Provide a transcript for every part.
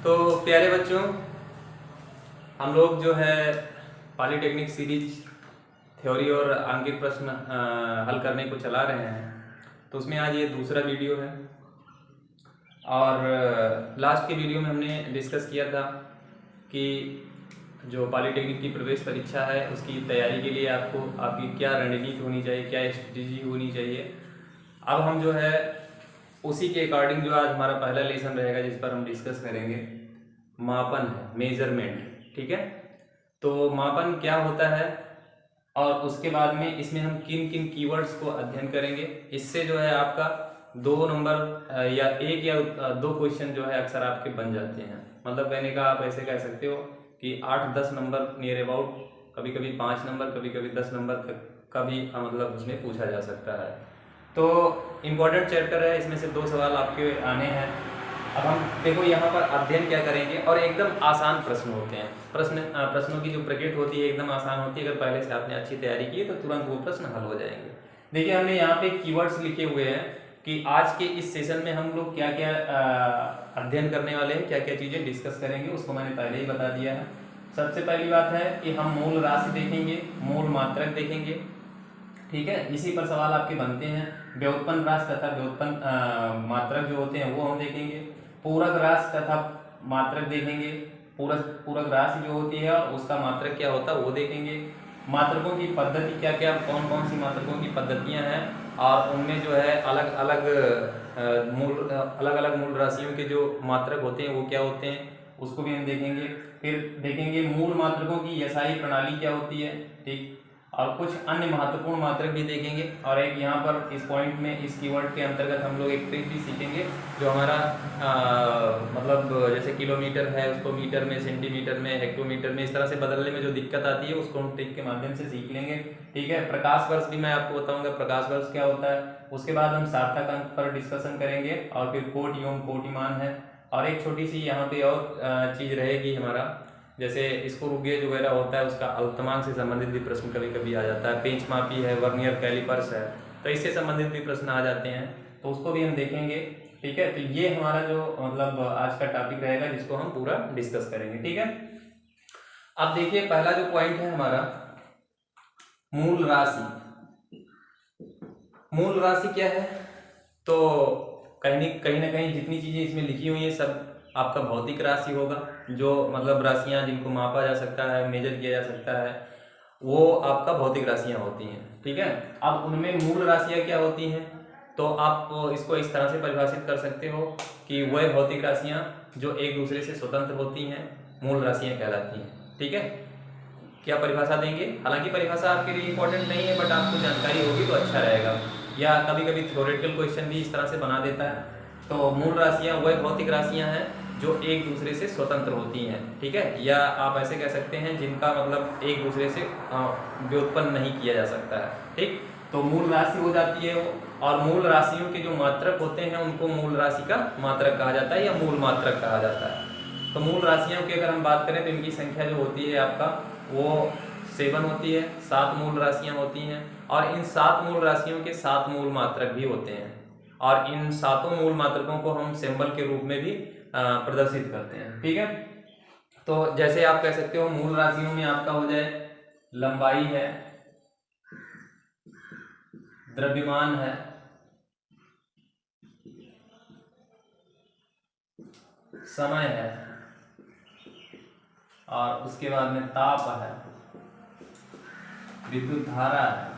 तो प्यारे बच्चों, हम लोग जो है पॉलीटेक्निक सीरीज थ्योरी और आंकिक प्रश्न हल करने को चला रहे हैं। तो उसमें आज ये दूसरा वीडियो है और लास्ट के वीडियो में हमने डिस्कस किया था कि जो पॉलीटेक्निक की प्रवेश परीक्षा है उसकी तैयारी के लिए आपकी क्या रणनीति होनी चाहिए, क्या स्ट्रेटजी होनी चाहिए। अब हम जो है उसी के अकॉर्डिंग जो आज हमारा पहला लेसन रहेगा जिस पर हम डिस्कस करेंगे, मापन है, मेजरमेंट। ठीक है, तो मापन क्या होता है और उसके बाद में इसमें हम किन किन कीवर्ड्स को अध्ययन करेंगे। इससे जो है आपका 2 नंबर या 1 या 2 क्वेश्चन जो है अक्सर आपके बन जाते हैं। मतलब कहने का आप ऐसे कह सकते हो कि 8-10 नंबर नियर अबाउट, कभी कभी 5 नंबर, कभी कभी 10 नंबर तक का भी मतलब उसमें पूछा जा सकता है। तो इम्पोर्टेंट चैप्टर है, इसमें से 2 सवाल आपके आने हैं। अब हम देखो यहाँ पर अध्ययन क्या करेंगे और एकदम आसान प्रश्न होते हैं। प्रश्नों की जो प्रकृति होती है एकदम आसान होती है। अगर पहले से आपने अच्छी तैयारी की है तो तुरंत वो प्रश्न हल हो जाएंगे। देखिए, हमने यहाँ पे कीवर्ड्स लिखे हुए हैं कि आज के इस सेशन में हम लोग क्या क्या अध्ययन करने वाले हैं, क्या क्या चीज़ें डिस्कस करेंगे, उसको मैंने पहले ही बता दिया है। सबसे पहली बात है कि हम मूल राशि देखेंगे, मूल मात्रक देखेंगे। ठीक है, इसी पर सवाल आपके बनते हैं। व्युत्पन्न राशि तथा व्युत्पन्न मात्रक जो होते हैं वो हम देखेंगे। पूरक राशि तथा मात्रक देखेंगे। पूरक राशि जो होती है और उसका मात्रक क्या होता है वो देखेंगे। मात्रकों की पद्धति क्या क्या, कौन कौन सी मात्रकों की पद्धतियां हैं और उनमें जो है अलग अलग मूल राशियों के जो मात्रक होते हैं वो क्या होते हैं, उसको भी हम देखेंगे। फिर देखेंगे मूल मात्रकों की यसाई प्रणाली क्या होती है। ठीक, और कुछ अन्य महत्वपूर्ण मात्रक भी देखेंगे। और एक यहाँ पर इस पॉइंट में, इस कीवर्ड के अंतर्गत हम लोग एक ट्रिक भी सीखेंगे जो हमारा मतलब जैसे किलोमीटर है उसको मीटर में, सेंटीमीटर में, हेक्टोमीटर में, इस तरह से बदलने में जो दिक्कत आती है उसको हम ट्रिक के माध्यम से सीख लेंगे। ठीक है, प्रकाश वर्ष भी मैं आपको बताऊंगा, प्रकाश वर्ष क्या होता है। उसके बाद हम सार्थक अंक पर डिस्कशन करेंगे और फिर कोटि एवं कोटिमान है। और एक छोटी सी यहाँ पे और चीज़ रहेगी हमारा, जैसे स्क्रू गेज वगैरह होता है उसका अल्पतमांक से संबंधित भी प्रश्न कभी कभी आ जाता है। पेंच मापी है, वर्नियर कैलिपर्स है, तो इससे संबंधित भी प्रश्न आ जाते हैं, तो उसको भी हम देखेंगे। ठीक है, तो ये हमारा जो मतलब आज का टॉपिक रहेगा जिसको हम पूरा डिस्कस करेंगे। ठीक है, अब देखिए पहला जो पॉइंट है हमारा मूल राशि। मूल राशि क्या है, तो कहीं ना कहीं जितनी चीजें इसमें लिखी हुई है सब आपका भौतिक राशि होगा। जो मतलब राशियां जिनको मापा जा सकता है, मेजर किया जा सकता है, वो आपका भौतिक राशियां होती हैं। ठीक है, अब उनमें मूल राशियां क्या होती हैं, तो आप इसको इस तरह से परिभाषित कर सकते हो कि वह भौतिक राशियां जो एक दूसरे से स्वतंत्र होती हैं मूल राशियां कहलाती हैं। ठीक है, क्या परिभाषा देंगे, हालांकि परिभाषा आपके लिए इंपॉर्टेंट नहीं है बट आपको जानकारी होगी तो अच्छा रहेगा, या कभी कभी थ्योरेटिकल क्वेश्चन भी इस तरह से बना देता है। तो मूल राशियां वह भौतिक राशियां हैं जो एक दूसरे से स्वतंत्र होती हैं। ठीक है, या आप ऐसे कह सकते हैं जिनका मतलब एक दूसरे से व्युत्पन्न नहीं किया जा सकता है। ठीक, तो मूल राशि हो जाती है वो। और मूल राशियों के जो मात्रक होते हैं उनको मूल राशि का मात्रक कहा जाता है या मूल मात्रक कहा जाता है। तो मूल राशियों की अगर हम बात करें तो इनकी संख्या जो होती है आपका वो 7 होती है। 7 मूल राशियां होती हैं और इन 7 मूल राशियों के 7 मूल मात्रक भी होते हैं और इन 7 मूल मात्रकों को हम सिंबल के रूप में भी प्रदर्शित करते हैं। ठीक है, तो जैसे आप कह सकते हो मूल राशियों में आपका हो जाए लंबाई है, द्रव्यमान है, समय है और उसके बाद में ताप है, विद्युत धारा है।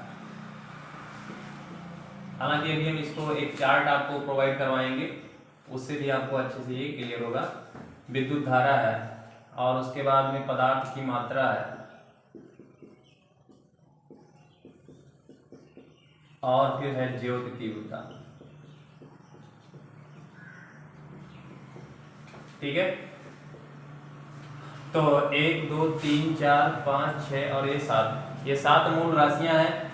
हालांकि अभी हम इसको एक चार्ट आपको प्रोवाइड करवाएंगे, उससे भी आपको अच्छे से ये क्लियर होगा। विद्युत धारा है और उसके बाद में पदार्थ की मात्रा है और फिर है ज्योति तीव्रता। ठीक है, तो 1 2 3 4 5 6 और ये 7 मूल राशियां हैं।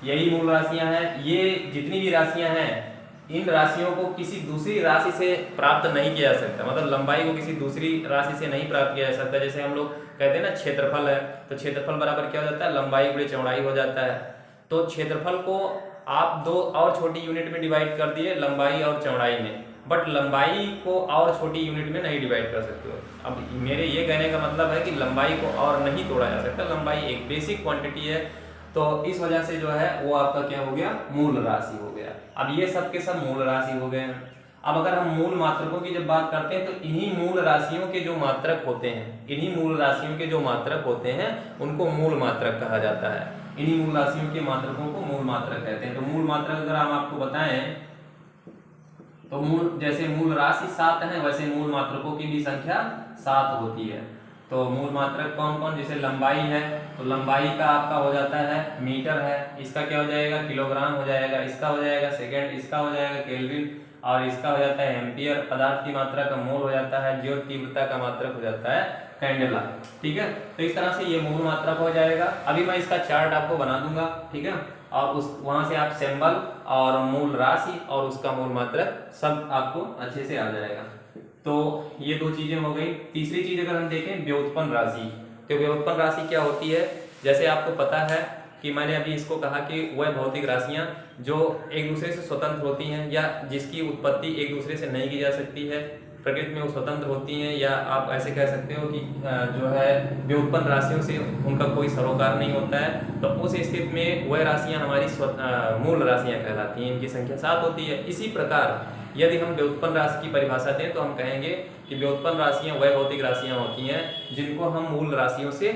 यही मूल राशियां हैं। ये जितनी भी राशियां हैं इन राशियों को किसी दूसरी राशि से प्राप्त नहीं किया जा सकता। मतलब लंबाई को किसी दूसरी राशि से नहीं प्राप्त किया जा सकता। जैसे हम लोग कहते हैं ना क्षेत्रफल है, तो क्षेत्रफल बराबर क्या हो जाता है, लंबाई गुणे चौड़ाई हो जाता है। तो क्षेत्रफल को आप 2 और छोटी यूनिट में डिवाइड कर दिए, लंबाई और चौड़ाई में, बट लंबाई को और छोटी यूनिट में नहीं डिवाइड कर सकते हो। अब मेरे ये कहने का मतलब है कि लंबाई को और नहीं तोड़ा जा सकता, लंबाई एक बेसिक क्वांटिटी है, तो इस वजह से जो है वो आपका क्या हो गया, मूल राशि हो गया। अब ये सब के सब मूल राशि हो गए। अब अगर हम मूल मात्रकों की जब बात करते हैं तो इन्हीं मूल राशियों के जो मात्रक होते हैं, इन्हीं मूल राशियों के जो मात्रक होते हैं उनको मूल मात्रक कहा जाता है। इन्हीं मूल राशियों के मात्रकों को मूल मात्रक कहते हैं। तो मूल मात्रक अगर हम आपको बताएं तो मूल, जैसे मूल राशि 7 है वैसे मूल मात्रकों की भी संख्या 7 होती है। तो मूल मात्रक कौन कौन, जैसे लंबाई है तो लंबाई का आपका हो जाता है मीटर है, इसका क्या हो जाएगा किलोग्राम हो जाएगा, इसका हो जाएगा सेकेंड, इसका हो जाएगा केल्विन, और इसका हो जाता है एम्पियर। पदार्थ की मात्रा का मोल हो जाता है, ज्योत तीव्रता का मात्रक हो जाता है कैंडेला। ठीक है, तो इस तरह से ये मूल मात्रक हो जाएगा। अभी मैं इसका चार्ट आपको बना दूंगा, ठीक है, और उस वहां से आप सिंबल और मूल राशि और उसका मूल मात्रक सब आपको अच्छे से आ जाएगा। तो ये दो चीजें हो गई। तीसरी चीज अगर हम देखें व्युत्पन्न राशि, तो व्युत्पन्न राशि क्या होती है, जैसे आपको पता है कि मैंने अभी इसको कहा कि वह भौतिक राशियां जो एक दूसरे से स्वतंत्र होती हैं या जिसकी उत्पत्ति एक दूसरे से नहीं की जा सकती है, प्रकृति में वो स्वतंत्र होती हैं, या आप ऐसे कह सकते हो कि जो है व्युत्पन्न राशियों से उनका कोई सरोकार नहीं होता है। तो उस स्थिति में वह राशियां हमारी मूल राशियां कहलाती हैं, इनकी संख्या 7 होती है। इसी प्रकार यदि हम व्युत्पन्न राशि की परिभाषा दें तो हम कहेंगे कि व्युत्पन्न राशियां वह भौतिक राशियां होती हैं जिनको हम मूल राशियों से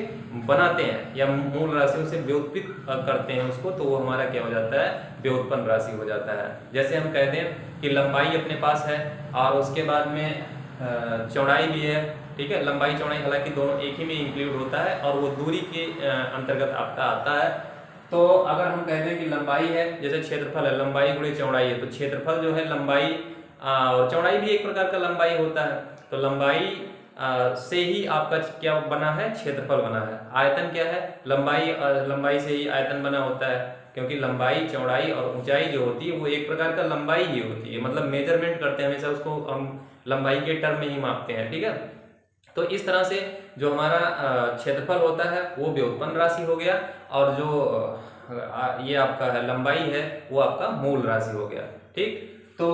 बनाते हैं या मूल राशियों से व्युत्पन्न करते हैं उसको, तो वो हमारा क्या हो जाता है, व्युत्पन्न राशि हो जाता है। जैसे हम कहते हैं कि लंबाई अपने पास है और उसके बाद में चौड़ाई भी है, ठीक है, लंबाई चौड़ाई हालांकि दोनों एक ही में इंक्लूड होता है और वो दूरी के अंतर्गत आपका आता है। तो अगर हम कहते हैं कि लंबाई है, जैसे क्षेत्रफल है, लंबाई गुणे चौड़ाई है, तो क्षेत्रफल जो है लंबाई और चौड़ाई भी एक प्रकार का लंबाई होता है। तो लंबाई से ही आपका क्या बना है, क्षेत्रफल बना है। आयतन क्या है, लंबाई से ही आयतन बना होता है, क्योंकि लंबाई चौड़ाई और ऊंचाई जो होती है वो एक प्रकार का लंबाई ही होती है, मतलब मेजरमेंट करते हैं हमेशा उसको हम लंबाई के टर्म में ही मापते हैं। ठीक है, तो इस तरह से जो हमारा क्षेत्रफल होता है वो व्युत्पन्न राशि हो गया, और जो ये आपका है लंबाई है वो आपका मूल राशि हो गया। ठीक, तो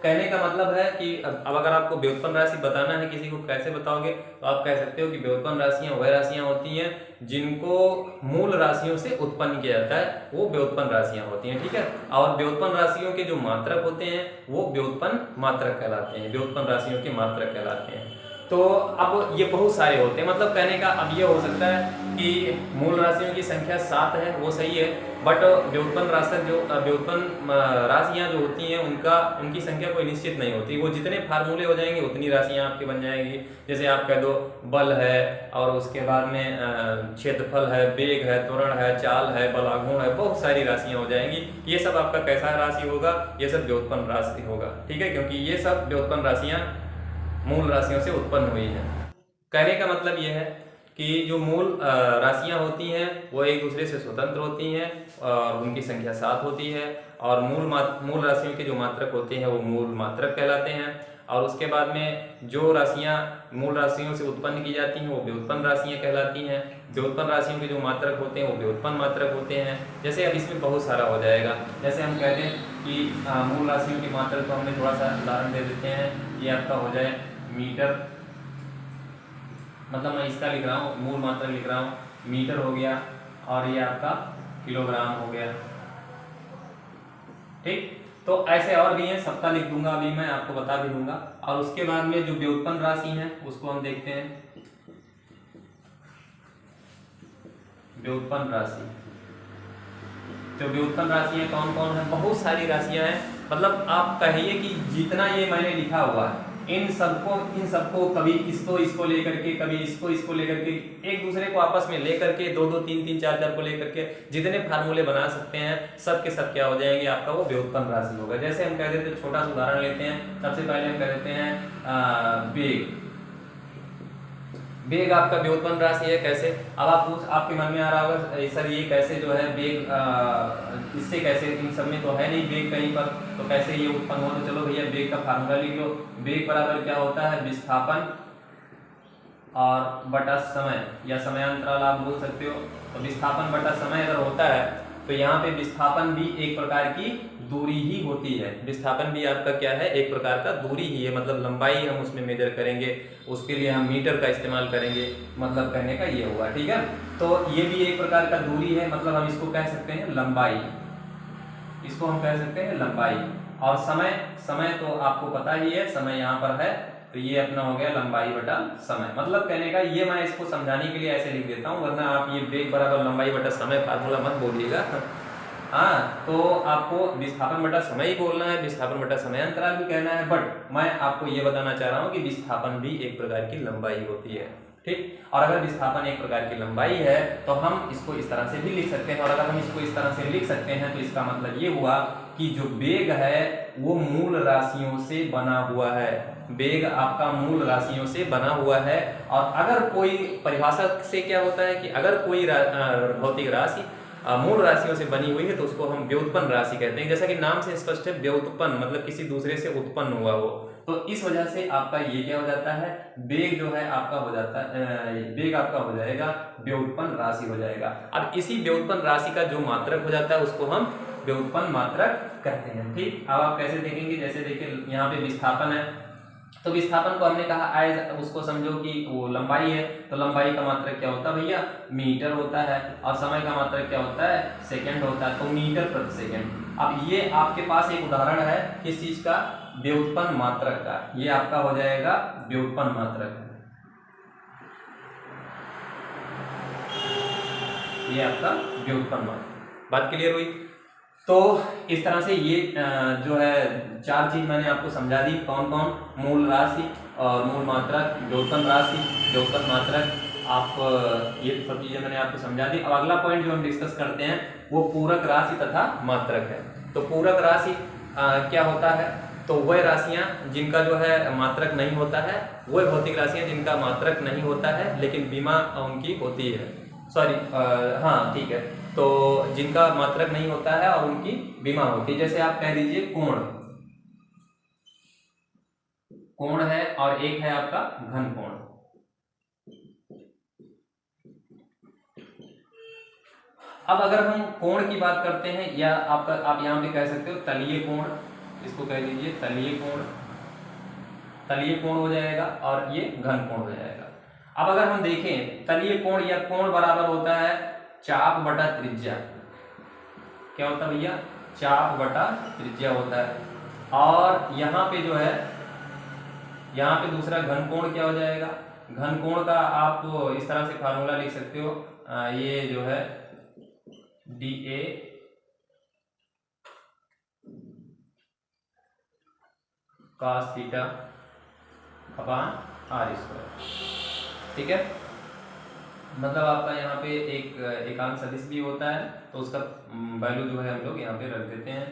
कहने का मतलब है कि अब अगर आपको व्युत्पन्न राशि बताना है किसी को, कैसे बताओगे, तो आप कह सकते हो कि व्युत्पन्न राशियां वह राशियां होती हैं जिनको मूल राशियों से उत्पन्न किया जाता है, वो व्युत्पन्न राशियां होती हैं। ठीक है, और व्युत्पन्न राशियों के जो मात्रक होते हैं वो व्युत्पन्न मात्रक कहलाते हैं, व्युत्पन्न राशियों के मात्रक कहलाते हैं। तो अब ये बहुत सारे होते हैं, मतलब कहने का अब ये हो सकता है कि मूल राशियों की संख्या 7 है, वो सही है, बट व्युत्पन्न राशियां जो होती हैं उनकी संख्या कोई निश्चित नहीं होती। वो जितने फार्मूले हो जाएंगे उतनी राशियां आपकी बन जाएंगी। जैसे आप कह दो बल है, और उसके बाद में क्षेत्रफल है, वेग है, त्वरण है, चाल है, बलागुण है, बहुत सारी राशियां हो जाएंगी। ये सब आपका कैसा राशि होगा, ये सब व्युत्पन्न राशि होगा। ठीक है, क्योंकि ये सब व्युत्पन्न राशियां मूल राशियों से उत्पन्न हुई हैं। कहने का मतलब यह है कि जो मूल राशियां होती हैं वो एक दूसरे से स्वतंत्र होती हैं और उनकी संख्या 7 होती है, और मूल राशियों के जो मात्रक होते हैं वो मूल मात्रक कहलाते हैं। और उसके बाद में जो राशियां मूल राशियों से उत्पन्न की जाती हैं वो व्युत्पन्न राशियां कहलाती हैं। व्युत्पन्न राशियों के जो मात्रक होते हैं वो व्युत्पन्न मात्रक होते हैं। जैसे अब इसमें बहुत सारा हो जाएगा, जैसे हम कहते हैं कि मूल राशियों के मात्रक को हमने थोड़ा सा उदाहरण दे देते हैं। ये आपका हो जाए मीटर, मतलब मैं इसका लिख रहा हूँ, मूल मात्रक लिख रहा हूँ, मीटर हो गया, और ये आपका किलोग्राम हो गया। ठीक, तो ऐसे और भी हैं, सबका लिख दूंगा, अभी मैं आपको बता भी दूंगा। और उसके बाद में जो व्युत्पन्न राशि है उसको हम देखते हैं। व्युत्पन्न राशि, तो व्युत्पन्न राशियां कौन कौन है, बहुत सारी राशियां हैं। मतलब आप कहिए कि जितना ये मैंने लिखा हुआ है इन सबको कभी इसको लेकर के, कभी इसको लेकर के, एक दूसरे को आपस में लेकर के 2-2, 3-3, 4-4 को लेकर के जितने फार्मूले बना सकते हैं सब के सब क्या हो जाएंगे, आपका वो व्युत्पन्न राशि होगा। जैसे हम कह देते हैं, छोटा सा उदाहरण लेते हैं, सबसे पहले हम कह देते हैं वेग। वेग आपका व्युत्पन्न राशि है। कैसे, अब आपके मन में आ रहा होगा सर ये कैसे जो है वेग, इससे कैसे, इन सब में तो है नहीं वेग कहीं पर, तो कैसे ये उत्पन्न हो। तो चलो भैया वेग का फार्मूला लिख लो। वेग बराबर क्या होता है, विस्थापन और बटा समय, या समयांतराल आप बोल सकते हो। तो विस्थापन बटा समय अगर होता है तो यहाँ पे विस्थापन भी एक प्रकार की दूरी ही होती है। विस्थापन भी आपका क्या है, एक प्रकार का दूरी ही है, मतलब लंबाई हम उसमें मेजर करेंगे, उसके लिए हम मीटर का इस्तेमाल करेंगे, मतलब कहने का ये हुआ। ठीक है, तो ये भी एक प्रकार का दूरी है, मतलब हम इसको कह सकते हैं लंबाई, इसको हम कह सकते हैं लंबाई। और समय तो आपको पता ही है, समय यहाँ पर है, तो ये अपना हो गया लंबाई बटा समय। मतलब कहने का ये, मैं इसको समझाने के लिए ऐसे लिख देता हूँ, वरना आप ये वेग बराबर लंबाई बटा समय फार्मूला मत बोलिएगा। हाँ, तो आपको विस्थापन बटा समय ही बोलना है, विस्थापन बटा समय अंतराल भी कहना है, बट मैं आपको ये बताना चाह रहा हूँ कि विस्थापन भी एक प्रकार की लंबाई होती है। ठीक, और अगर विस्थापन एक प्रकार की लंबाई है तो हम इसको इस तरह से भी लिख सकते हैं, और अगर हम इसको इस तरह से लिख सकते हैं तो इसका मतलब ये हुआ कि जो वेग है वो मूल राशियों से बना हुआ है, वेग आपका मूल राशियों से बना हुआ है। और अगर कोई परिभाषा से क्या होता है कि अगर कोई भौतिक राशि मूल राशियों से बनी हुई है तो उसको हम व्युत्पन्न राशि कहते हैं। जैसा कि नाम से स्पष्ट है, व्युत्पन्न मतलब किसी दूसरे से उत्पन्न हुआ हो, तो इस वजह से आपका ये क्या हो जाता है, वेग जो है आपका हो जाता है, वेग आपका हो जाएगा व्युत्पन्न राशि हो जाएगा। अब इसी व्युत्पन्न राशि का जो मात्रक हो जाता है उसको हम व्युत्पन्न मात्रक कहते हैं। ठीक, अब आप कैसे देखेंगे, जैसे देखिए यहाँ पे विस्थापन है, तो विस्थापन को हमने कहा आय, उसको समझो कि वो लंबाई है, तो लंबाई का मात्रक क्या होता है भैया, मीटर होता है, और समय का मात्रक क्या होता है, सेकंड होता है, तो मीटर प्रति सेकंड। अब ये आपके पास एक उदाहरण है किस चीज का, व्युत्पन्न मात्रक का, ये आपका हो जाएगा व्युत्पन्न मात्रक, ये आपका व्युत्पन्न मात्रक। बात क्लियर हुई? तो इस तरह से ये जो है चार चीज मैंने आपको समझा दी, कौन कौन, मूल राशि और मूल मात्रक, व्युत्पन्न राशि, व्युत्पन्न मात्रक, आप ये सब चीजें मैंने आपको समझा दी। अब अगला पॉइंट जो हम डिस्कस करते हैं वो पूरक राशि तथा मात्रक है। तो पूरक राशि क्या होता है, तो वह राशियां जिनका जो है मात्रक नहीं होता है, वह भौतिक राशियां जिनका मात्रक नहीं होता है लेकिन बीमा उनकी होती है, सॉरी हाँ ठीक है, तो जिनका मात्रक नहीं होता है और उनकी बीमा होती है। जैसे आप कह दीजिए कोण, कोण है और एक है आपका घन कोण। अब अगर हम कोण की बात करते हैं, या आप यहां पे कह सकते हो तलीय कोण, इसको कह दीजिए तलीय कोण, तलीय कोण हो जाएगा, और ये घन कोण हो जाएगा। अब अगर हम देखें तलीय कोण या कोण बराबर होता है चाप बटा त्रिज्या, क्या होता है भैया, चाप बटा त्रिज्या होता है। और यहाँ पे जो है, यहाँ पे दूसरा घन कोण क्या हो जाएगा, घन कोण का आप इस तरह से फार्मूला लिख सकते हो, ये जो है DA cos theta upon r square. ठीक है, मतलब आपका यहाँ पे एक एकांक सदिश भी होता है, तो उसका वैल्यू जो है हम लोग यहाँ पे रख देते हैं।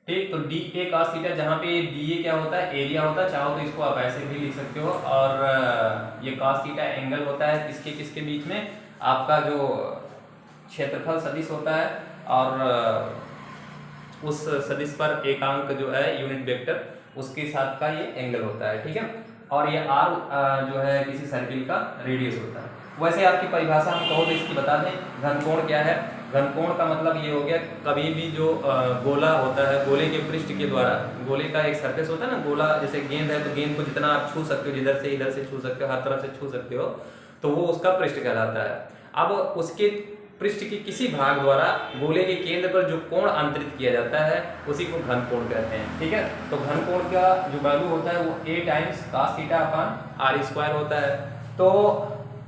ठीक, तो DA cos थीटा, जहाँ पे DA क्या होता है, एरिया होता है, चाहो तो इसको आप ऐसे भी लिख सकते हो, और ये cos थीटा एंगल होता है किसके किसके बीच में, आपका जो क्षेत्रफल सदिश होता है और उस सदिश पर एकांक जो है यूनिट वेक्टर, उसके साथ का ये एंगल होता है। ठीक है, और ये r जो है किसी सर्किल का रेडियस होता है। वैसे आपकी परिभाषा हम कहो तो इसकी बता दें, घन कोण क्या है, घन कोण का मतलब ये हो गया, कभी भी जो गोला होता है, गोले के पृष्ठ के द्वारा, गोले का एक सरफेस होता है ना, गोला जैसे गेंद है, तो गेंद को जितना आप छू सकते हो, जिधर से इधर से छू सकते हो, हर तरफ से छू सकते हो, तो वो उसका पृष्ठ कहलाता है। अब उसके पृष्ठ के किसी भाग द्वारा गोले के केंद्र पर जो कोण अंतरित किया जाता है उसी को घन कोण कहते हैं। ठीक है, तो घन कोण का जो वैल्यू होता है वो A times cos theta upon r square होता है। तो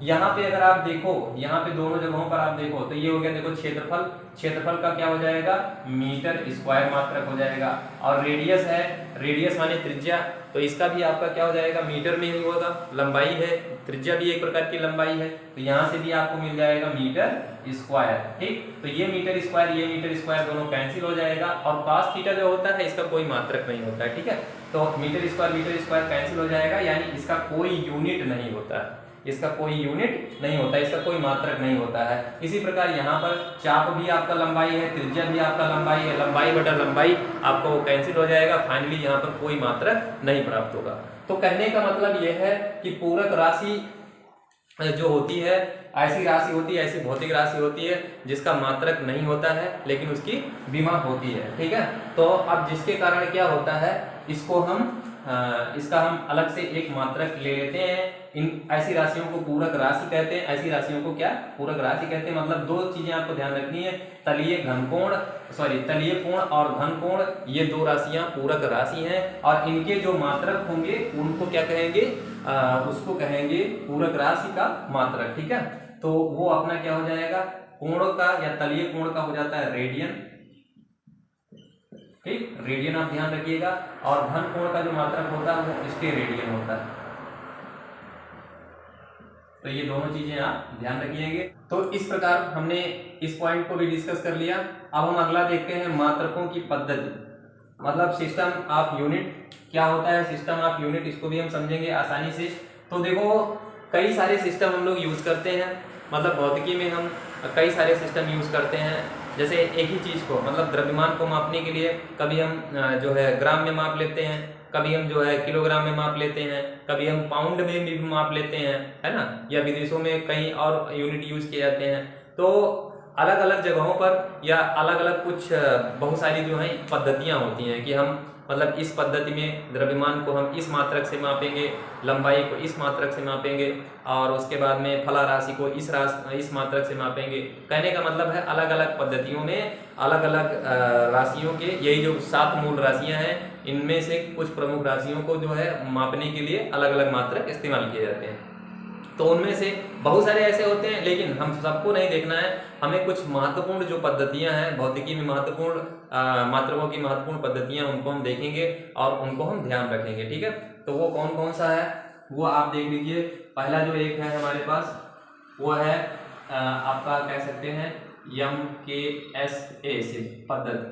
यहाँ पे अगर आप देखो, यहाँ पे दोनों जगहों पर आप देखो, तो ये हो गया, देखो क्षेत्रफल, क्षेत्रफल का क्या हो जाएगा, मीटर स्क्वायर मात्रक हो जाएगा, और रेडियस है, रेडियस माने त्रिज्या, तो इसका भी आपका क्या हो जाएगा, मीटर में ही होगा। लंबाई है, त्रिज्या भी एक प्रकार की लंबाई है, तो यहाँ से भी आपको मिल जाएगा मीटर स्क्वायर। ठीक, तो ये मीटर स्क्वायर दोनों कैंसिल हो जाएगा, और cos थीटा जो होता है इसका कोई मात्रक नहीं होता है। ठीक है, तो मीटर स्क्वायर कैंसिल हो जाएगा, यानी इसका कोई यूनिट नहीं होता है, इसका कोई यूनिट नहीं होता है, इसका कोई मात्रक नहीं होता है। इसी प्रकार यहाँ पर चाप भी आपका लंबाई है, त्रिज्या भी आपका लंबाई है, लंबाई बटा लंबाई आपका वो कैंसिल हो जाएगा, फाइनली यहाँ पर कोई मात्रक नहीं प्राप्त होगा। तो कहने का मतलब यह है कि पूरक राशि जो होती है, ऐसी राशि होती है, ऐसी भौतिक राशि होती है जिसका मात्रक नहीं होता है लेकिन उसकी विमा होती है, ठीक है। तो अब जिसके कारण क्या होता है, इसको हम इसका हम अलग से एक मात्रक ले लेते हैं। इन ऐसी राशियों को पूरक राशि कहते हैं। ऐसी राशियों को क्या पूरक राशि कहते हैं। मतलब दो चीजें आपको ध्यान रखनी है, तलीय कोण और घन कोण, ये दो राशियां पूरक राशि हैं और इनके जो मात्रक होंगे उनको क्या कहेंगे, उसको कहेंगे पूरक राशि का मात्रक, ठीक है। तो वो अपना क्या हो जाएगा, कोण का या तलीय कोण का हो जाता है रेडियन, ठीक, रेडियन आप ध्यान रखिएगा। और घन कोण का जो मात्रक होता है वो इसके रेडियन होता है। तो ये दोनों चीजें आप ध्यान रखिएगा। तो इस प्रकार हमने इस पॉइंट को भी डिस्कस कर लिया। अब हम अगला देखते हैं मात्रकों की पद्धति, मतलब सिस्टम ऑफ यूनिट क्या होता है, सिस्टम ऑफ यूनिट, इसको भी हम समझेंगे आसानी से। तो देखो कई सारे सिस्टम हम लोग यूज करते हैं, मतलब भौतिकी में हम कई सारे सिस्टम यूज करते हैं। जैसे एक ही चीज को, मतलब द्रव्यमान को मापने के लिए कभी हम जो है ग्राम में माप लेते हैं, कभी हम जो है किलोग्राम में माप लेते हैं, कभी हम पाउंड में भी माप लेते हैं, है ना, या विदेशों में कई और यूनिट यूज किए जाते हैं। तो अलग अलग जगहों पर या अलग अलग कुछ बहुत सारी जो है पद्धतियां होती हैं कि हम मतलब इस पद्धति में द्रव्यमान को हम इस मात्रक से मापेंगे, लंबाई को इस मात्रक से मापेंगे और उसके बाद में फला राशि को इस मात्रक से मापेंगे। कहने का मतलब है अलग अलग पद्धतियों में अलग अलग राशियों के, यही जो 7 मूल राशियां हैं, इनमें से कुछ प्रमुख राशियों को जो है मापने के लिए अलग अलग मात्रक इस्तेमाल किए जाते हैं। तो उनमें से बहुत सारे ऐसे होते हैं, लेकिन हम सबको नहीं देखना है, हमें कुछ महत्वपूर्ण जो पद्धतियां हैं भौतिकी में, महत्वपूर्ण मात्रकों की महत्वपूर्ण पद्धतियां, उनको हम देखेंगे और उनको हम ध्यान रखेंगे, ठीक है। तो वो कौन कौन सा है वो आप देख लीजिए। पहला जो एक है हमारे पास वो है आपका कह सकते हैं MKSA से पद्धति,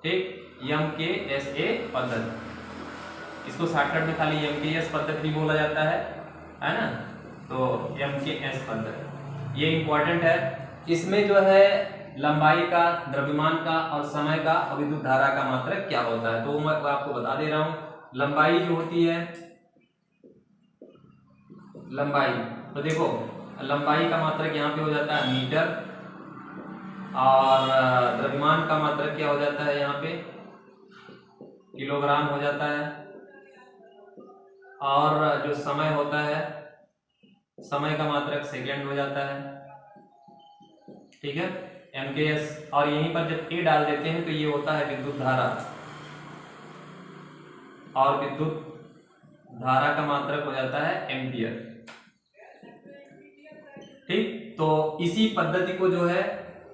ठीक, MKSA पद्धति, इसको शॉर्टकट में खाली MKS पद्धति भी बोला जाता है ना। तो MKS पद्धति ये इंपॉर्टेंट है। इसमें जो है लंबाई का, द्रव्यमान का और समय का और विद्युत धारा का मात्रक क्या होता है, तो मैं आपको बता दे रहा हूं। लंबाई जो होती है, लंबाई, तो देखो लंबाई का मात्रक यहाँ पे हो जाता है मीटर और द्रव्यमान का मात्रक क्या हो जाता है यहाँ पे किलोग्राम हो जाता है, और जो समय होता है, समय का मात्रक सेकेंड हो जाता है, ठीक है, MKS। और यहीं पर जब A डाल देते हैं तो ये होता है विद्युत धारा, और विद्युत धारा का मात्रक हो जाता है एम्पियर, ठीक। तो इसी पद्धति को जो है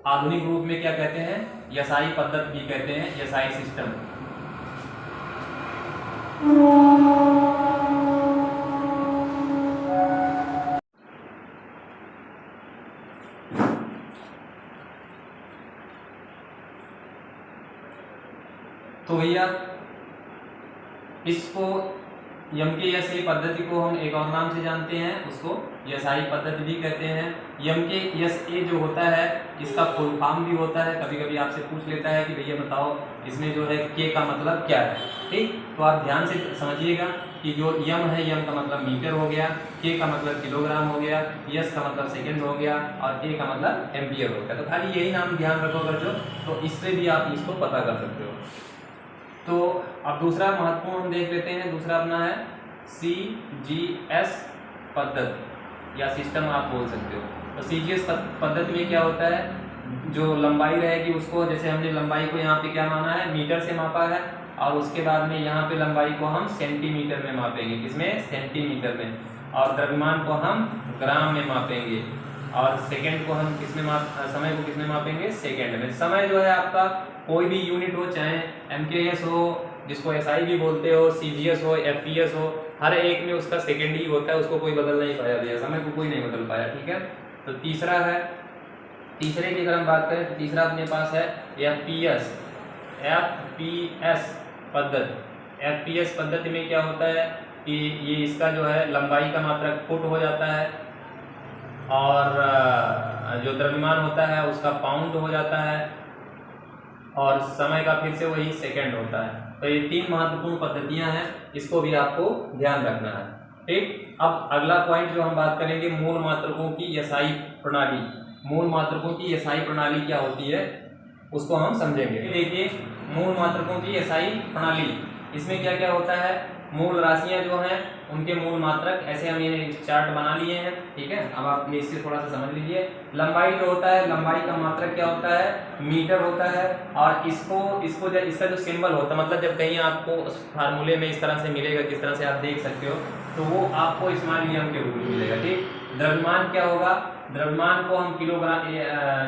आधुनिक रूप में क्या कहते हैं, यसाई पद्धति भी कहते हैं, यसाई सिस्टम। तो भैया इसको MKSA पद्धति को हम एक और नाम से जानते हैं, उसको यसाई पद्धति भी कहते हैं। MKSA जो होता है इसका फुल फॉर्म भी होता है, कभी कभी आपसे पूछ लेता है कि भैया बताओ इसमें जो है K का मतलब क्या है, ठीक। तो आप ध्यान से समझिएगा कि जो M है, M का मतलब मीटर हो गया, K का मतलब किलोग्राम हो गया, S का मतलब सेकेंड हो गया और A का मतलब एम्पियर हो गया। तो खाली यही नाम ध्यान रखो बच्चों, तो इससे भी आप इसको पता कर सकते हो। तो अब दूसरा महत्वपूर्ण हम देख लेते हैं, दूसरा अपना है CGS पद्धति या सिस्टम आप बोल सकते हो। तो CGS पद्धति में क्या होता है, जो लंबाई रहेगी उसको, जैसे हमने लंबाई को यहाँ पे क्या माना है, मीटर से मापा है, और उसके बाद में यहाँ पे लंबाई को हम सेंटीमीटर में मापेंगे, किसमें, सेंटीमीटर में, और द्रव्यमान को हम ग्राम में मापेंगे, और सेकंड को हम किसमें समय को किसमें मापेंगे, सेकंड में। समय जो है आपका कोई भी यूनिट हो, चाहे MKS हो, जिसको SI भी बोलते हो, CGS हो, FPS हो, हर एक में उसका सेकेंड ही होता है, उसको कोई बदल नहीं पाया भैया, समय को कोई नहीं बदल पाया, ठीक है। तो तीसरा है, तीसरे की अगर हम बात करें तो तीसरा अपने पास है FPS पद्धति। FPS पद्धति में क्या होता है कि ये इसका जो है लंबाई का मात्रक फुट हो जाता है, और जो द्रव्यमान होता है उसका पाउंड हो जाता है, और समय का फिर से वही सेकंड होता है। तो ये 3 महत्वपूर्ण पद्धतियां हैं, इसको भी आपको ध्यान रखना है, ठीक। अब अगला पॉइंट जो हम बात करेंगे, मूल मात्रकों की यसाई प्रणाली। मूल मात्रकों की यसाई प्रणाली क्या होती है उसको हम समझेंगे। देखिए, मूल मात्रकों की यसाई प्रणाली, इसमें क्या क्या होता है, मूल राशियां जो हैं उनके मूल मात्रक, ऐसे हम ये चार्ट बना लिए हैं, ठीक है। अब आप इससे थोड़ा सा समझ लीजिए। लंबाई जो होता है, लंबाई का मात्रक क्या होता है, मीटर होता है। और इसको जब इसका जो सिंबल होता है, मतलब जब कहीं आपको फार्मूले में इस तरह से मिलेगा, किस तरह से आप देख सकते हो, तो वो आपको स्मॉल नियम के रूप में मिलेगा, ठीक। द्रव्यमान क्या होगा, द्रव्यमान को हम किलोग्राम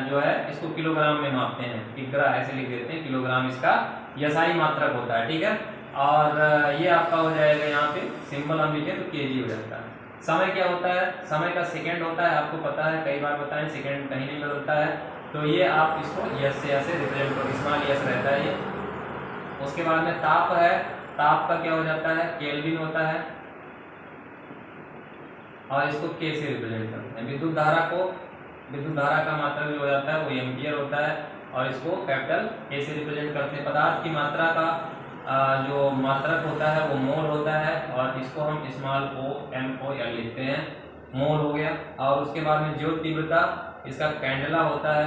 जो है इसको किलोग्राम में मापते हैं, किग्रा ऐसे लिख देते हैं, किलोग्राम इसका यसाई मात्रक होता है, ठीक है। और ये आपका हो जाएगा, यहाँ पे सिंबल हम लिखें तो केजी हो जाता है। समय क्या होता है, समय का सेकंड होता है, आपको पता है, कई बार बताएं, सेकंड कहीं नहीं बदलता है, तो ये आप इसको यस से ऐसे रिप्रेजेंट करो, स्मॉल यस रहता है ये। उसके बाद में ताप है, ताप का क्या हो जाता है, केल्विन होता है, और इसको के से रिप्रेजेंट करते हैं। विद्युत धारा का मात्रक जो हो जाता है वो एम्पियर होता है, और इसको कैपिटल ए से रिप्रेजेंट करते हैं। पदार्थ की मात्रा का जो मात्रक होता है वो मोल होता है, और इसको हम small O M O L लिखते हैं, मोल हो गया। और उसके बाद में ज्योत तीव्रता, इसका कैंडेला होता है,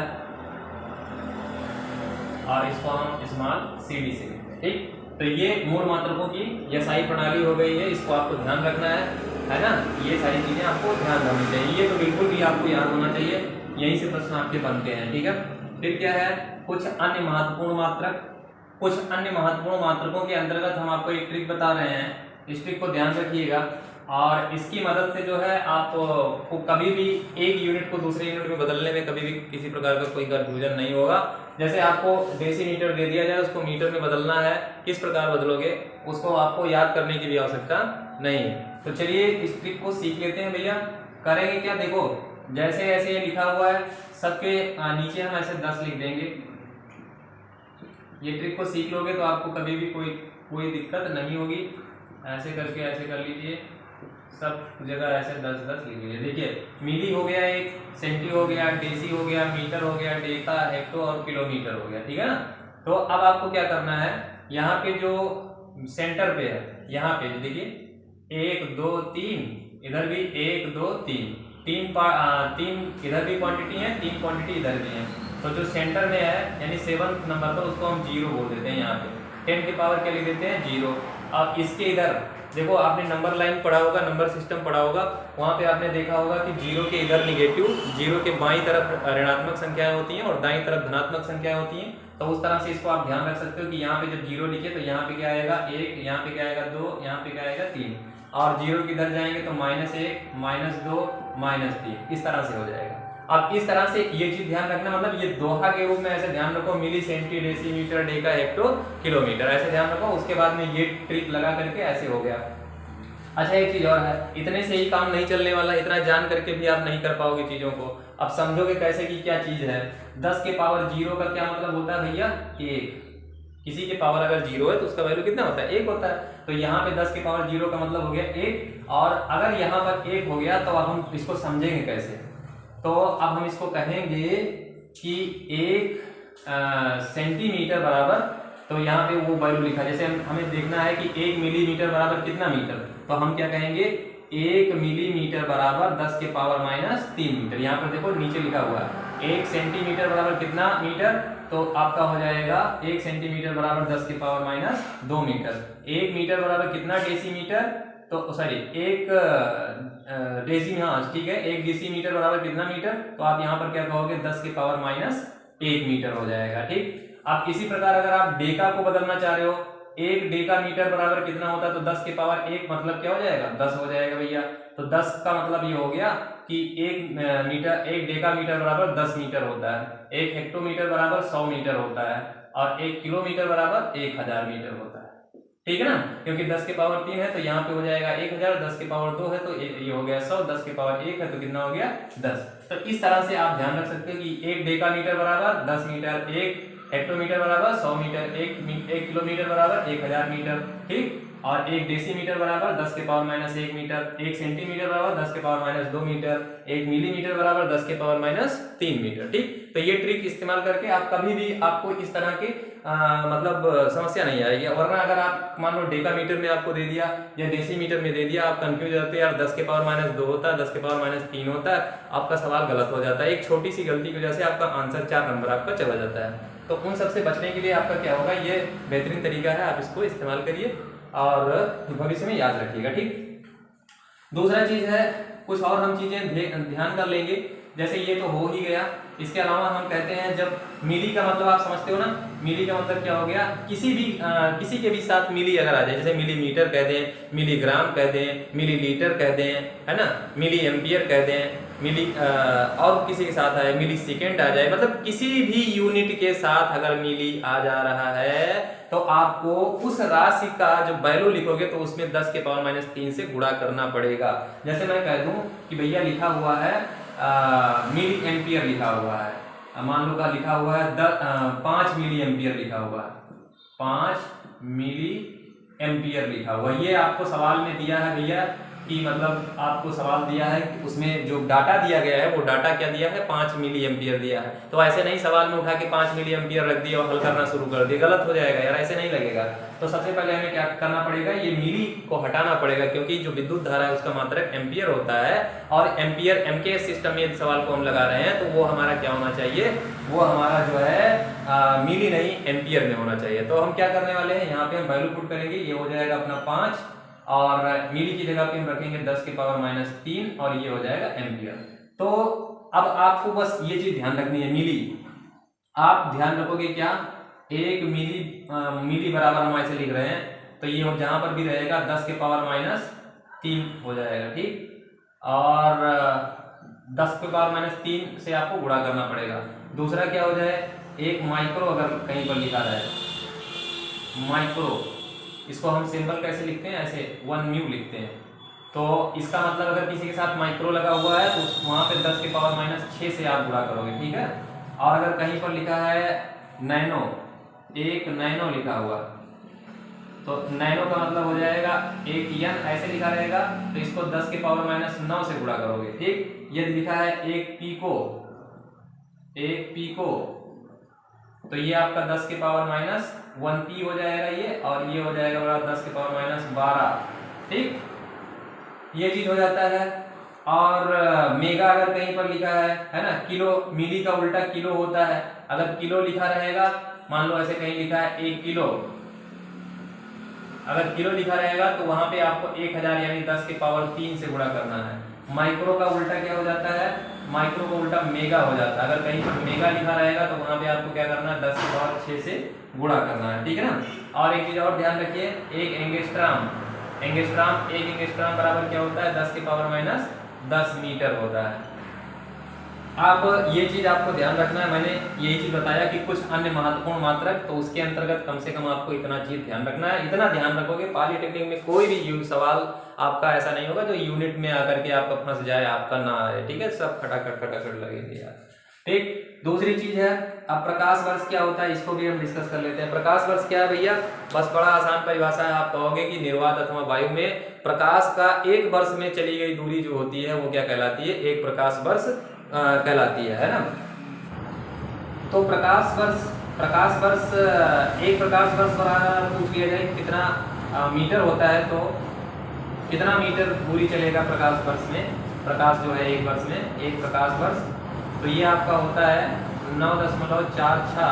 और इसको हम स्मॉल सी डी से लिखते हैं, ठीक। तो ये मूल मात्रकों की यसाई प्रणाली हो गई है, इसको आपको ध्यान रखना है ना। ये सारी चीजें आपको ध्यान रखनी चाहिए, ये तो बिल्कुल भी आपको याद होना चाहिए, यहीं से प्रश्न आपके बनते हैं, ठीक है। फिर क्या है, कुछ अन्य महत्वपूर्ण मात्रक। कुछ अन्य महत्वपूर्ण मात्रकों के अंतर्गत हम आपको एक ट्रिक बता रहे हैं, इस ट्रिक को ध्यान रखिएगा, और इसकी मदद से जो है आपको कभी भी एक यूनिट को दूसरे यूनिट में बदलने में कभी भी किसी प्रकार का कोई कंफ्यूजन नहीं होगा। जैसे आपको डेसीमीटर दे दिया जाए, उसको मीटर में बदलना है, किस प्रकार बदलोगे उसको आपको याद करने की भी आवश्यकता नहीं है। तो चलिए इस ट्रिक को सीख लेते हैं भैया। करेंगे क्या, देखो जैसे ऐसे ये लिखा हुआ है, सबके नीचे हम ऐसे 10 लिख देंगे। ये ट्रिक को सीख लोगे तो आपको कभी भी कोई दिक्कत नहीं होगी। ऐसे करके ऐसे कर लीजिए, सब जगह ऐसे 10-10 लिख लीजिए। देखिए, मिली हो गया, एक सेंटी हो गया, डेसी हो गया, मीटर हो गया, डेका, हेक्टो और किलोमीटर हो गया, ठीक है ना। तो अब आपको क्या करना है, यहाँ पे जो सेंटर पे है, यहाँ पे देखिए 1 2 3, इधर भी 1 2 3, तीन इधर भी क्वांटिटी है, 3 क्वांटिटी इधर भी है। तो जो सेंटर में है यानी 7th नंबर पर, उसको हम 0 बोल देते हैं। यहाँ पे 10 की पावर क्या लिख देते हैं, 0। अब इसके इधर देखो, आपने नंबर लाइन पढ़ा होगा, नंबर सिस्टम पढ़ा होगा, वहां पे आपने देखा होगा कि 0 के इधर निगेटिव, 0 के बाईं तरफ ऋणात्मक संख्याएं होती हैं और दाईं तरफ धनात्मक संख्याएं होती हैं। तो उस तरह से इसको आप ध्यान रख सकते हो कि यहाँ पे जब 0 लिखे तो यहाँ पे क्या आएगा 1, यहाँ पे क्या आएगा 2, यहाँ पे क्या आएगा 3, और 0 के इधर जाएंगे तो -1, -2, -3, इस तरह से हो जाएगा। अब इस तरह से ये चीज ध्यान रखना, मतलब ये दोहा के रूप में ऐसे ध्यान रखो, milli, centi, decimetre, deca, hecto, kilometre, ऐसे ध्यान रखो। उसके बाद में ये ट्रिक लगा करके ऐसे हो गया। अच्छा, एक चीज और है, इतने से ही काम नहीं चलने वाला, इतना जान करके भी आप नहीं कर पाओगे चीजों को। अब समझोगे कैसे कि क्या चीज है। 10 के पावर 0 का क्या मतलब होता है भैया, 1। किसी के पावर अगर 0 है तो उसका वैल्यू कितना होता है, 1 होता है। तो यहाँ पे 10 के पावर 0 का मतलब हो गया 1, और अगर यहाँ पर 1 हो गया तो अब हम इसको समझेंगे कैसे। तो अब हम इसको कहेंगे कि 1 सेंटीमीटर बराबर, तो यहाँ पे वो वैल्यू लिखा, जैसे हमें देखना है कि 1 मिलीमीटर बराबर कितना मीटर, तो हम क्या कहेंगे 1 मिलीमीटर बराबर 10 के पावर -3 मीटर। यहाँ पर देखो नीचे लिखा हुआ है 1 सेंटीमीटर बराबर कितना मीटर, तो आपका हो जाएगा 1 सेंटीमीटर बराबर 10 के पावर -2 मीटर। 1 मीटर बराबर कितना डेसीमीटर, तो सॉरी 1 डेसी, हाँ ठीक है, 1 डेसीमीटर बराबर कितना मीटर, तो आप यहाँ पर क्या कहोगे 10 के पावर -1 मीटर हो जाएगा, ठीक। अब इसी प्रकार अगर आप डेका को बदलना चाह रहे हो, 1 डेका मीटर बराबर कितना होता है, तो 10 के पावर 1 मतलब क्या हो जाएगा 10 हो जाएगा भैया। तो 10 का मतलब ये हो गया कि 1 डेका मीटर बराबर 10 मीटर होता है, 1 हेक्टोमीटर बराबर 100 मीटर होता है, और 1 किलोमीटर बराबर 1000 मीटर होता है, ठीक है ना। क्योंकि 10 के पावर 3 है तो यहाँ पे हो जाएगा 1000, 10 के पावर 2 है तो ये हो गया 100, 10 के पावर 1 है तो कितना हो गया 10। तो इस तरह से आप ध्यान रख सकते हो कि 1 डेका मीटर बराबर 10 मीटर, 1 हेक्टोमीटर बराबर 100 मीटर, 1 किलोमीटर बराबर 1000 मीटर, ठीक। और 1 डेसीमीटर बराबर 10 के पावर माइनस 1 मीटर, 1 सेंटीमीटर बराबर 10 के पावर माइनस 2 मीटर, 1 मिलीमीटर बराबर 10 के पावर माइनस 3 मीटर। ठीक, तो ये ट्रिक इस्तेमाल करके आप कभी भी आपको इस तरह की मतलब समस्या नहीं आएगी। वरना अगर आप मान लो डेकामीटर में आपको दे दिया या डेसीमीटर में दे दिया, आप कंफ्यूज हो जाते हैं, यार 10 के पावर माइनस 2 होता है, 10 के पावर माइनस 3 होता है, आपका सवाल गलत हो जाता है। एक छोटी सी गलती की वजह से आपका आंसर 4 नंबर आपका चला जाता है। तो उन सबसे बचने के लिए आपका क्या होगा, ये बेहतरीन तरीका है, आप इसको इस्तेमाल करिए और भविष्य में याद रखिएगा। ठीक, दूसरा चीज है, कुछ और हम चीजें ध्यान कर लेंगे। जैसे ये तो हो ही गया, इसके अलावा हम कहते हैं जब मिली का मतलब आप समझते हो ना, मिली का मतलब क्या हो गया, किसी के भी साथ मिली अगर आ जाए, जैसे मिलीमीटर कह दें, मिलीग्राम कह दें, मिलीलीटर कह दें, है ना, मिली एम्पियर कह दें, मिली और किसी के साथ आए मिली सेकेंड आ जाए, मतलब किसी भी यूनिट के साथ अगर मिली आ जा रहा है तो आपको उस राशि का जो वैल्यू लिखोगे तो उसमें 10 के पावर माइनस 3 से गुणा करना पड़ेगा। जैसे मैं कह दूं कि भैया लिखा हुआ है मिली एम्पियर लिखा हुआ है, मान लो का लिखा हुआ है 5 मिली एम्पियर लिखा हुआ है, 5 मिली एम्पियर लिखा हुआ है। ये आपको सवाल में दिया है भैया कि मतलब आपको सवाल दिया है कि उसमें जो डाटा दिया गया है वो डाटा क्या दिया है, 5 मिली एम्पियर दिया है। तो ऐसे नहीं सवाल में उठा के 5 मिली एम्पियर रख दिया और हल करना शुरू कर दिया, गलत हो जाएगा यार, ऐसे नहीं लगेगा। तो सबसे पहले हमें क्या करना पड़ेगा, ये मिली को हटाना पड़ेगा, क्योंकि जो विद्युत धारा है उसका मात्रक एम्पियर होता है और एम्पियर एमकेएस सिस्टम में सवाल को हम लगा रहे हैं तो वो हमारा क्या होना चाहिए, वो हमारा जो है मिली नहीं एम्पियर में होना चाहिए। तो हम क्या करने वाले हैं, यहाँ पे हम वैल्यू पुट करेंगे, ये हो जाएगा अपना 5 और मिली की जगह पे हम रखेंगे 10 के पावर माइनस 3 और ये हो जाएगा एम्पियर। तो अब आपको बस ये चीज ध्यान रखनी है, मिली आप ध्यान रखोगे क्या, 1 मिली बराबर हम ऐसे लिख रहे हैं तो ये जहां पर भी रहेगा 10 के पावर माइनस 3 हो जाएगा। ठीक, और 10 के पावर माइनस 3 से आपको गुणा करना पड़ेगा। दूसरा क्या हो जाए, 1 माइक्रो अगर कहीं पर लिखा रहे, माइक्रो, इसको हम सिंबल कैसे लिखते हैं, ऐसे 1 म्यू लिखते हैं। तो इसका मतलब अगर किसी के साथ माइक्रो लगा हुआ है तो वहां पे 10 के पावर माइनस 6 से आप गुणा करोगे। ठीक है, और अगर कहीं पर लिखा है नैनो, 1 नैनो लिखा हुआ तो नैनो का मतलब हो जाएगा 1 n ऐसे लिखा रहेगा तो इसको 10 के पावर माइनस 9 से गुणा करोगे। ठीक, यदि लिखा है 1 पीको, 1 पीको तो ये आपका 10 के पावर माइनस 1 पी हो जाएगा ये, और ये हो जाएगा बड़ा 10 के पावर माइनस 12। ठीक, ये चीज हो जाता है। और मेगा अगर कहीं पर लिखा है ना, किलो, मिली का उल्टा किलो होता है, अगर किलो लिखा रहेगा, मान लो ऐसे कहीं लिखा है 1 किलो, अगर किलो लिखा रहेगा तो वहां पे आपको 1000 यानी 10 के पावर 3 से गुणा करना है। माइक्रो का उल्टा क्या हो जाता है, माइक्रो का उल्टा मेगा हो जाता है, अगर कहीं पर मेगा लिखा रहेगा तो वहां पे आपको क्या करना है, 10 के पावर 6 से गुणा करना है। ठीक है ना। और एक चीज और ध्यान रखिए, 1 एंगस्ट्राम, एक एंगस्ट्राम बराबर क्या होता है, 10 के पावर माइनस 10 मीटर होता है। आप ये चीज आपको ध्यान रखना है, मैंने यही चीज बताया कि कुछ अन्य महत्वपूर्ण मात्रक, तो उसके अंतर्गत कम से कम आपको इतना चीज ध्यान रखना है। इतना ध्यान रखोगे पॉलिटेक्निक में कोई भी सवाल आपका ऐसा नहीं होगा जो यूनिट में आकर के आपका फंस जाए, आपका ना आए। ठीक है, सब खटाखट लगेंगे यार। ठीक, दूसरी चीज है, अब प्रकाश वर्ष क्या होता है, इसको भी हम डिस्कस कर लेते हैं। प्रकाश वर्ष क्या है भैया, बस बड़ा आसान परिभाषा है, आप कहोगे कि निर्वात अथवा वायु में प्रकाश का 1 वर्ष में चली गई दूरी जो होती है वो क्या कहलाती है, 1 प्रकाश वर्ष कहलाती है ना। तो प्रकाश वर्ष 1 प्रकाश वर्ष पूछ लिया जाए कितना मीटर होता है, तो कितना मीटर दूरी चलेगा प्रकाश वर्ष में, प्रकाश जो है 1 वर्ष में 1 प्रकाश वर्ष, तो ये आपका होता है 9.46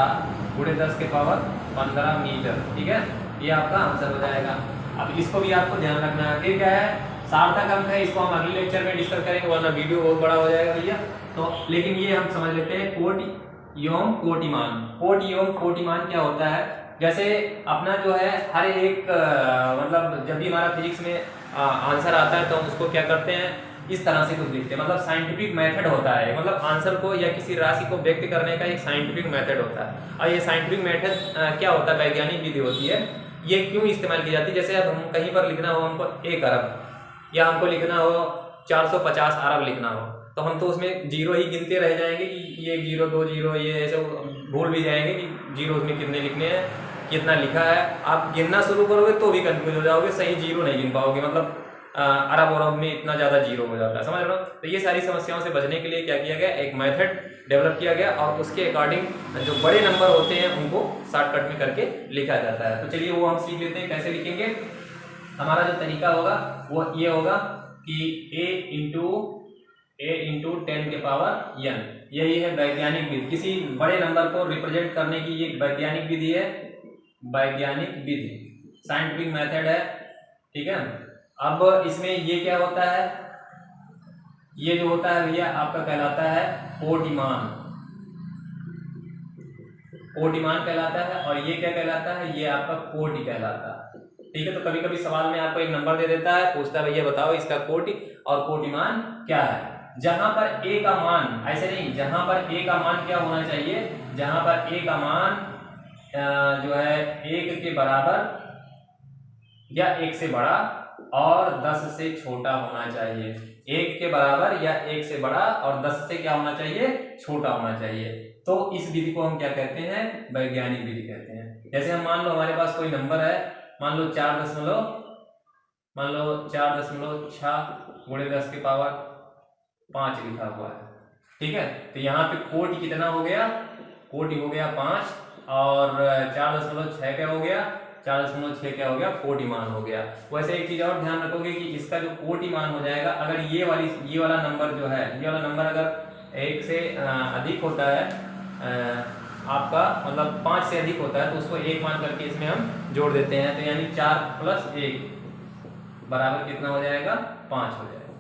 गुणे 10 के पावर 15 मीटर। ठीक है, ये आपका आंसर हो जाएगा। अब इसको भी आपको ध्यान रखना है, फिर क्या है सार्थक अंक है, इसको हम अगले लेक्चर में डिस्कस करेंगे वरना वीडियो बहुत बड़ा हो जाएगा भैया। तो लेकिन ये हम समझ लेते हैं कोटि एवं कोटिमान। कोटि एवं कोटिमान क्या होता है, जैसे अपना जो है हर एक मतलब जब भी हमारा फिजिक्स में आंसर आता है तो हम उसको क्या करते हैं, इस तरह से कुछ लिखते हैं, मतलब साइंटिफिक मेथड होता है, मतलब आंसर को या किसी राशि को व्यक्त करने का एक साइंटिफिक मेथड होता है। और ये साइंटिफिक मेथड क्या होता है, वैज्ञानिक विधि होती है। ये क्यों इस्तेमाल की जाती है, जैसे अब हम कहीं पर लिखना हो हमको 1 अरब या हमको लिखना हो 450 अरब लिखना हो, तो हम तो उसमें जीरो ही गिनते रह जाएंगे कि ये 0 2 0 ये ऐसे भूल भी जाएंगे कि जीरो उसमें कितने लिखने हैं, कितना लिखा है। आप गिनना शुरू करोगे तो भी कंफ्यूज हो जाओगे, सही जीरो नहीं गिन पाओगे, मतलब अरब अरब में इतना ज़्यादा जीरो हो जाता है, समझ रहे हो। तो ये सारी समस्याओं से बचने के लिए क्या किया गया, एक मेथड डेवलप किया गया और उसके अकॉर्डिंग जो बड़े नंबर होते हैं उनको शॉर्टकट में करके लिखा जाता है। तो चलिए वो हम सीख लेते हैं कैसे लिखेंगे। हमारा जो तरीका होगा वो ये होगा कि a इंटू 10 के पावर n, यही है वैज्ञानिक विधि। किसी बड़े नंबर को रिप्रेजेंट करने की ये वैज्ञानिक विधि है, वैज्ञानिक विधि साइंटिफिक मेथड है, ठीक है। अब इसमें ये क्या होता है, ये जो होता है भैया आपका कहलाता है कोटिमान, कोटिमान कहलाता है। और ये क्या कहलाता है, ये आपका कोटि कहलाता है, ठीक है। तो कभी कभी सवाल में आपको एक नंबर दे देता है, पूछता है भैया बताओ इसका कोटि और कोटिमान क्या है। जहां पर a का मान, ऐसे नहीं, जहां पर a का मान क्या होना चाहिए, जहां पर a का मान जो है 1 के बराबर या 1 से बड़ा और 10 से छोटा होना चाहिए। 1 के बराबर या 1 से बड़ा और 10 से क्या होना चाहिए, छोटा होना चाहिए। तो इस विधि को हम क्या कहते हैं, वैज्ञानिक विधि कहते हैं। जैसे हम मान लो हमारे पास कोई नंबर है, मान लो 4.6 गुणे 10 के पावर 5 लिखा हुआ है, ठीक है। तो यहाँ पे कोटि कितना हो गया, कोटि हो गया 5 और 4.6 क्या हो गया, 4.6 क्या हो गया, कोटिमान हो गया। वैसे एक चीज और ध्यान रखोगे कि इसका जो कोटिमान हो जाएगा, अगर ये वाला नंबर जो है, ये वाला नंबर अगर 1 से अधिक होता है आपका, मतलब 5 से अधिक होता है, तो उसको 1 मान करके इसमें हम जोड़ देते हैं। तो यानी 4 + 1 बराबर कितना हो जाएगा, 5 हो जाएगा,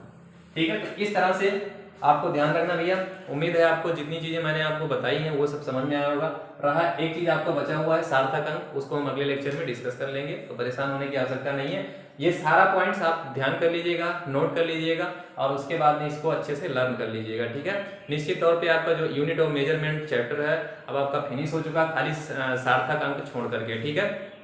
ठीक है। तो इस तरह से आपको ध्यान रखना भैया। उम्मीद है आपको जितनी चीजें मैंने आपको बताई हैं वो सब समझ में आया होगा। रहा एक चीज आपका बचा हुआ है सार्थक अंक, उसको हम अगले लेक्चर में डिस्कस कर लेंगे, तो परेशान होने की आवश्यकता नहीं है। ये सारा पॉइंट्स आप ध्यान कर लीजिएगा, नोट कर लीजिएगा और उसके बाद में इसको अच्छे से लर्न कर लीजिएगा, ठीक है। निश्चित तौर पे आपका जो यूनिट ऑफ मेजरमेंट चैप्टर है अब आपका फिनिश हो चुका, खाली सार्थक अंक छोड़ करके, ठीक है।